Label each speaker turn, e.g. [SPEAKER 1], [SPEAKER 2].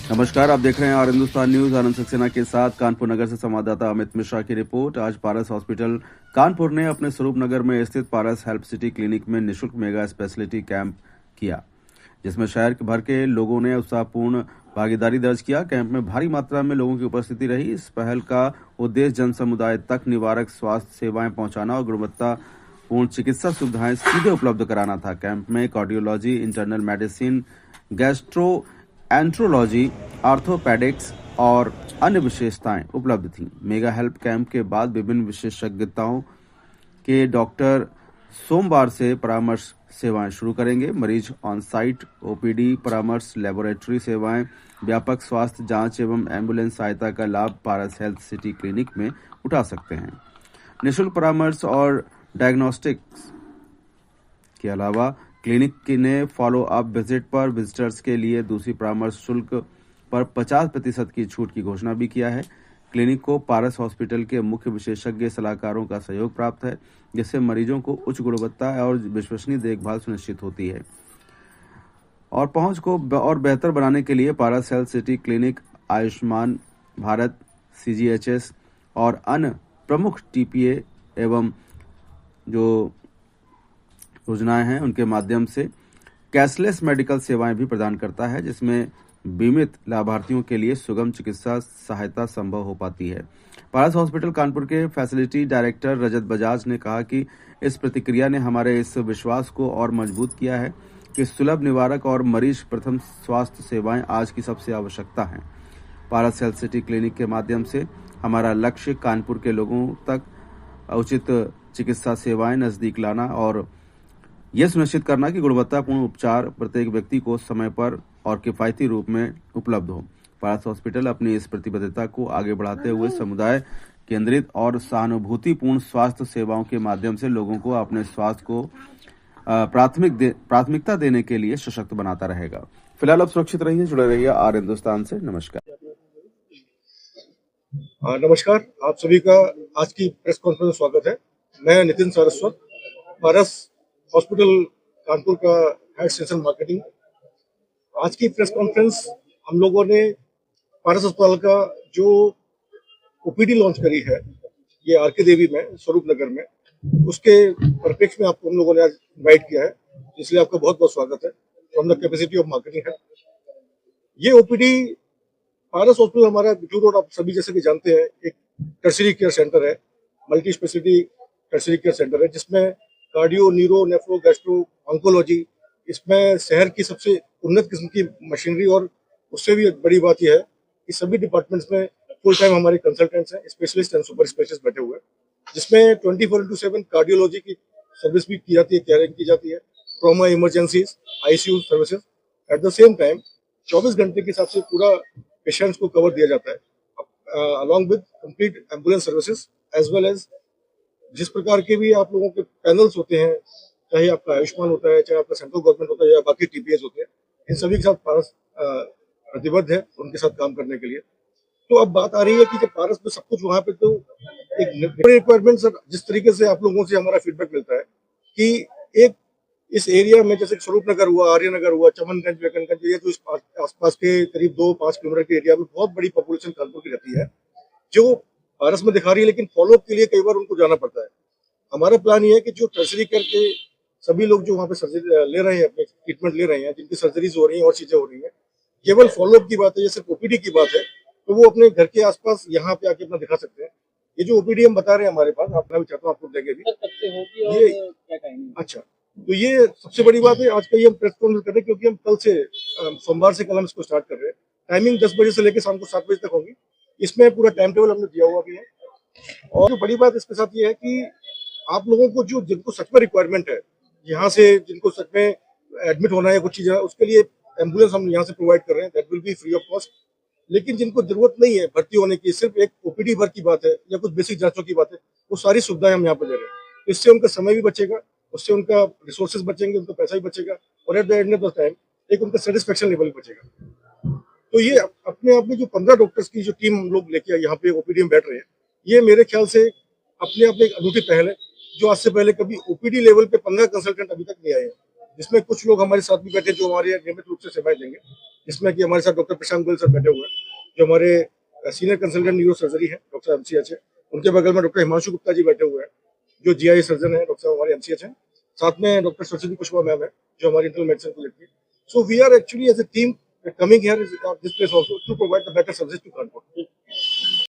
[SPEAKER 1] नमस्कार, आप देख रहे हैं और हिंदुस्तान न्यूज। आनंद सक्सेना के साथ कानपुर नगर से संवाददाता अमित मिश्रा की रिपोर्ट। आज पारस हॉस्पिटल कानपुर ने अपने स्वरूप नगर में स्थित पारस हेल्प सिटी क्लिनिक में निःशुल्क मेगा स्पेशलिटी कैंप किया, जिसमें शहर भर के लोगों ने उत्साहपूर्ण भागीदारी दर्ज किया। कैंप में भारी मात्रा में लोगों की उपस्थिति रही। इस पहल का उद्देश्य जन समुदाय तक निवारक स्वास्थ्य सेवाएं पहुंचाना और गुणवत्तापूर्ण चिकित्सा सुविधाएं सीधे उपलब्ध कराना था। कैंप में cardiology, internal medicine, gastro enterology, orthopaedics और अन्य विशेषताएं उपलब्ध थीं। मेगा हेल्प कैंप के बाद विभिन्न विशेषज्ञताओं के डॉक्टर सोमवार से परामर्श सेवाएं शुरू करेंगे। मरीज ऑन साइट ओपीडी परामर्श, लेबोरेटरी सेवाएं, व्यापक स्वास्थ्य जांच एवं एम्बुलेंस सहायता का लाभ पारस हेल्थ सिटी क्लिनिक में उठा सकते हैं। निःशुल्क परामर्श और डायग्नोस्टिक्स के अलावा क्लिनिक ने फॉलो अप विजिट पर विजिटर्स के लिए दूसरी परामर्श शुल्क पर 50% की छूट की घोषणा भी किया है। क्लिनिक को पारस हॉस्पिटल के मुख्य विशेषज्ञ सलाहकारों का सहयोग प्राप्त है, जिससे मरीजों को उच्च गुणवत्ता और विश्वसनीय देखभाल सुनिश्चित होती है। और पहुंच को और बेहतर बनाने के लिए Paras health city clinic Ayushman Bharat, CGHS और अन्य प्रमुख टीपीए एवं जो योजनाएं हैं उनके माध्यम से कैशलेस मेडिकल सेवाएं भी प्रदान करता है, जिसमें बीमित लाभार्थियों के लिए सुगम चिकित्सा सहायता संभव हो पाती है। पारस हॉस्पिटल कानपुर के फैसिलिटी डायरेक्टर रजत बजाज ने कहा कि इस प्रतिक्रिया ने हमारे इस विश्वास को और मजबूत किया है कि सुलभ निवारक और मरीज प्रथम स्वास्थ्य सेवाएं आज की सबसे आवश्यकता हैं। पारस हेल्थ सिटी क्लिनिक के माध्यम से हमारा लक्ष्य कानपुर के लोगों तक उचित चिकित्सा सेवाएं नजदीक लाना और यह सुनिश्चित करना कि गुणवत्तापूर्ण उपचार प्रत्येक व्यक्ति को समय पर और किफायती रूप में उपलब्ध हो। पारस हॉस्पिटल अपनी इस प्रतिबद्धता को आगे बढ़ाते हुए समुदाय केंद्रित और सहानुभूतिपूर्ण स्वास्थ्य सेवाओं के माध्यम से लोगों को अपने स्वास्थ्य को प्राथमिकता देने के लिए सशक्त बनाता रहेगा। फिलहाल आप सुरक्षित रहिए, जुड़े रहिए आर हिंदुस्तान से। नमस्कार।
[SPEAKER 2] नमस्कार, आप सभी का आज की प्रेस कॉन्फ्रेंस में स्वागत है। मैं नितिन सारस्वत, पारस हॉस्पिटल कानपुर का हेड एक्सटेंशन मार्केटिंग। आज की प्रेस कॉन्फ्रेंस हम लोगों ने पारस अस्पताल का जो ओपीडी लॉन्च करी है ये आरके देवी में स्वरूप नगर में, उसके परिप्रेक्ष्य में आपको हम लोगों ने आज इन्वाइट किया है, इसलिए आपका बहुत बहुत स्वागत है। From the capacity of marketing है ये ओपीडी। पारस हॉस्पिटल हमारा बिटू रोड, आप सभी जैसे कि जानते हैं, एक टर्शरी केयर सेंटर है, multi speciality tertiary care centre है, जिसमें cardio, neuro, nephro, gastro, oncology, इसमें शहर की सबसे उन्नत किस्म की मशीनरी, और उससे भी बड़ी बात यह है कि सभी डिपार्टमेंट्स में फुल टाइम हमारे कंसल्टेंट्स हैं, स्पेशलिस्ट एंड सुपर स्पेशलिस्ट बैठे हुए हैं, जिसमें 24/7 कार्डियोलॉजी की सर्विस भी की जाती है, केयरिंग की जाती है, trauma, emergencies, ICU services. At the same time 24 घंटे के हिसाब से पूरा पेशेंट्स को कवर दिया जाता है, along with complete ambulance services as well as जिस प्रकार के भी आप लोगों के पैनल्स होते हैं, चाहे आपका आयुष्मान होता है, चाहे आपका सेंट्रल गवर्नमेंट होता है, या बाकी टीपीएस होते हैं, इन सभी के साथ पारस प्रतिबद्ध है उनके साथ काम करने के लिए। तो अब बात आ रही है कि जब पारस में सब कुछ वहां पे, तो एक रिक्वायरमेंट सर, जिस तरीके से आप लोगों से हमारा फीडबैक मिलता है कि एक इस एरिया में, जैसे स्वरूप नगर हुआ, आर्य नगर हुआ, चमनगंज, वेकनगंज, ये जो आसपास के करीब 2-5 किलोमीटर के एरिया में बहुत बड़ी पॉपुलेशन कानपुर की रहती है, जो पारस में दिखा रही है, लेकिन फॉलोअप के लिए कई बार उनको जाना पड़ता है। हमारा प्लान ये है कि जो टर्शरी करके सभी लोग जो वहाँ पे सर्जरी ले रहे हैं, अपने ट्रीटमेंट ले रहे हैं, जिनकी सर्जरीज हो रही हैं और चीजें हो रही हैं, केवल फॉलोअप की बात है, जैसे ओपीडी की बात है, तो वो अपने घर के आसपास यहाँ पे आके अपना दिखा सकते हैं। ये जो ओपीडी हम बता रहे हैं हमारे पास, आपका भी चाहता हूँ आपको देंगे भी ये। अच्छा, तो ये सबसे बड़ी बात है आज का ये हम प्रेस कॉन्फ्रेंस कर रहे हैं, क्योंकि हम कल से सोमवार से कल हम इसको स्टार्ट कर रहे हैं। टाइमिंग 10 बजे से लेकर शाम को 7 बजे तक होगी। इसमें पूरा टाइम टेबल हमने दिया हुआ भी है। और जो बड़ी बात इसके साथ ये है कि आप लोगों को जो जिनको सच में रिक्वायरमेंट है, यहाँ से जिनको सच में एडमिट होना है कुछ चीजें, उसके लिए एम्बुलेंस हम यहाँ से प्रोवाइड कर रहे हैं, that will be free of cost. लेकिन जिनको जरूरत नहीं है भर्ती होने की, सिर्फ एक ओपीडी भर की बात है या कुछ बेसिक जांचों की बात है, वो सारी सुविधाएं हम यहाँ पर दे रहे हैं। इससे उनका समय भी बचेगा, उससे उनका रिसोर्सेज बचेंगे, उनका पैसा भी बचेगा, और at the end of the time एक उनका सेटिस्फेक्शन लेवल बचेगा। तो ये अपने आप में जो 15 डॉक्टर्स की जो टीम हम लोग लेके यहाँ पे ओपीडी में बैठ रहे हैं, ये मेरे ख्याल से अपने आप में एक अनूठी पहल है, जो आज से पहले कभी ओपीडी लेवल पे 15 कंसल्टेंट अभी तक नहीं आए हैं, जिसमें कुछ लोग हमारे साथ भी बैठे जो हमारे नियमित रूप से सेवाएं देंगे, जिसमें कि हमारे साथ डॉक्टर प्रशांत गोयल सर बैठे हुए हैं, जो हमारे सीनियर कंसल्टेंट न्यूरो सर्जरी है डॉक्टर एमसीएच है। उनके बगल में डॉक्टर हिमांशु गुप्ता जी बैठे हुए हैं, जो जीआई सर्जन है, डॉक्टर हमारे एमसीएच है। साथ में डॉक्टर सरस्वती कुशवाहा मैम है, जो हमारी इंटरनल मेडिसिन को लेती है। So we are actually as a team coming here is this place also to provide the better service to Kanpur.